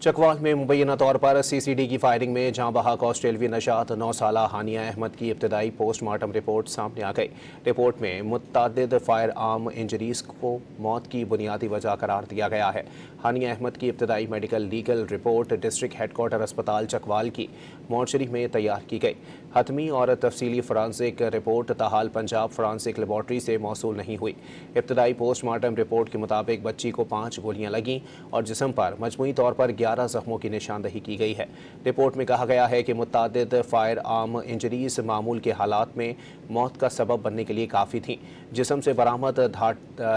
चकवाल में मुबैना तौर पर सीसीडी की फायरिंग में जहां बहक ऑस्ट्रेलवी नशात 9 साला हानिया अहमद की इब्तदाई पोस्टमार्टम रिपोर्ट सामने आ गई। रिपोर्ट में मुतअद्दिद फायर आर्म इंजरीज को मौत की बुनियादी वजह करार दिया गया है। हानिया अहमद की इब्तदाई medical legal report district headquarter अस्पताल चकवाल की मॉर्चरी में तैयार की गई। हतमी और तफसीली फॉरेंसिक रिपोर्ट ताहाल पंजाब फॉरेंसिक लेबॉर्ट्री से मौसूल नहीं हुई। इब्तदाई पोस्टमार्टम रिपोर्ट के मुताबिक बच्ची को 5 गोलियां लगीं और जिस्म पर मजमूई तौर पर 11 जख्मों की निशानदही की गई है। रिपोर्ट में कहा गया है कि मुतअद्दिद फायर आर्म इंजरीज मामूल के हालात में मौत का सबब बनने के लिए काफ़ी थीं। जिस्म से बरामद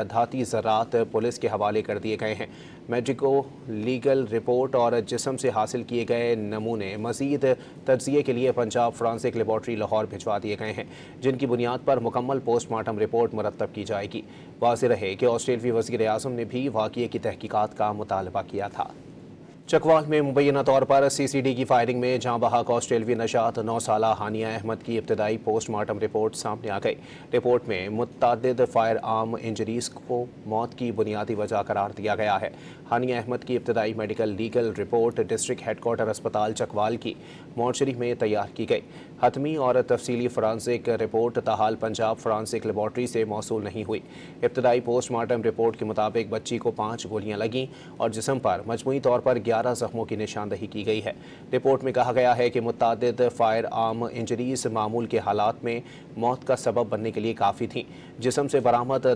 धाती ज़रात पुलिस के हवाले कर दिए गए हैं। मेडिको लीगल रिपोर्ट और जिस्म से हासिल किए गए नमूने मज़ीद तज्ज़िये के लिए पंजाब फॉरेंसिक लेबॉर्ट्री लाहौर भिजवा दिए गए हैं, जिनकी बुनियाद पर मुकम्मल पोस्टमार्टम रिपोर्ट मुरतब की जाएगी। वाज़ेह रहे कि ऑस्ट्रेलवी वज़ीर आज़म ने भी वाक़ये की तहकीकात का मुतालबा किया था। चकवाल में मुबैना तौर पर सीसीडी की फायरिंग में जहां बहक ऑस्ट्रेलवी नशात 9 साला हानिया अहमद की इब्तदाई पोस्टमार्टम रिपोर्ट सामने आ गई। रिपोर्ट में मुतअद्दिद फायर आर्म इंजरीज को मौत की बुनियादी वजह करार दिया गया है। हानिया अहमद की इब्तदाई medical legal report district headquarter अस्पताल चकवाल की मॉर्चरी में तैयार की गई। हतमी और तफसीली फॉरेंसिक रिपोर्ट ताहाल पंजाब फॉरेंसिक लेबॉर्ट्री से मौसूल नहीं हुई। इब्तदाई पोस्टमार्टम रिपोर्ट के मुताबिक बच्ची को 5 गोलियां लगीं और जिस्म पर मजमूई तौर पर 11 जख्मों की निशानदही की गई है। रिपोर्ट में कहा गया है कि मुतअद्दिद फायर आर्म इंजरीज मामूल के हालात में मौत का सबब बनने के लिए काफ़ी थीं। जिस्म से बरामद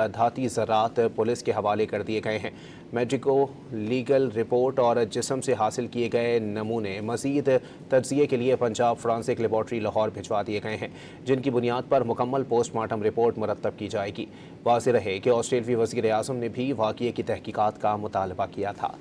धाती ज़रात पुलिस के हवाले कर दिए गए हैं। मेडिको लीगल रिपोर्ट और जिस्म से हासिल किए गए नमूने मज़ीद तज्ज़िये के लिए पंजाब फॉरेंसिक लेबॉर्ट्री लाहौर भिजवा दिए गए हैं, जिनकी बुनियाद पर मुकम्मल पोस्टमार्टम रिपोर्ट मुरतब की जाएगी। वाज़ेह रहे कि ऑस्ट्रेलवी वज़ीर आज़म ने भी वाक़ये की तहकीकात का मुतालबा किया था।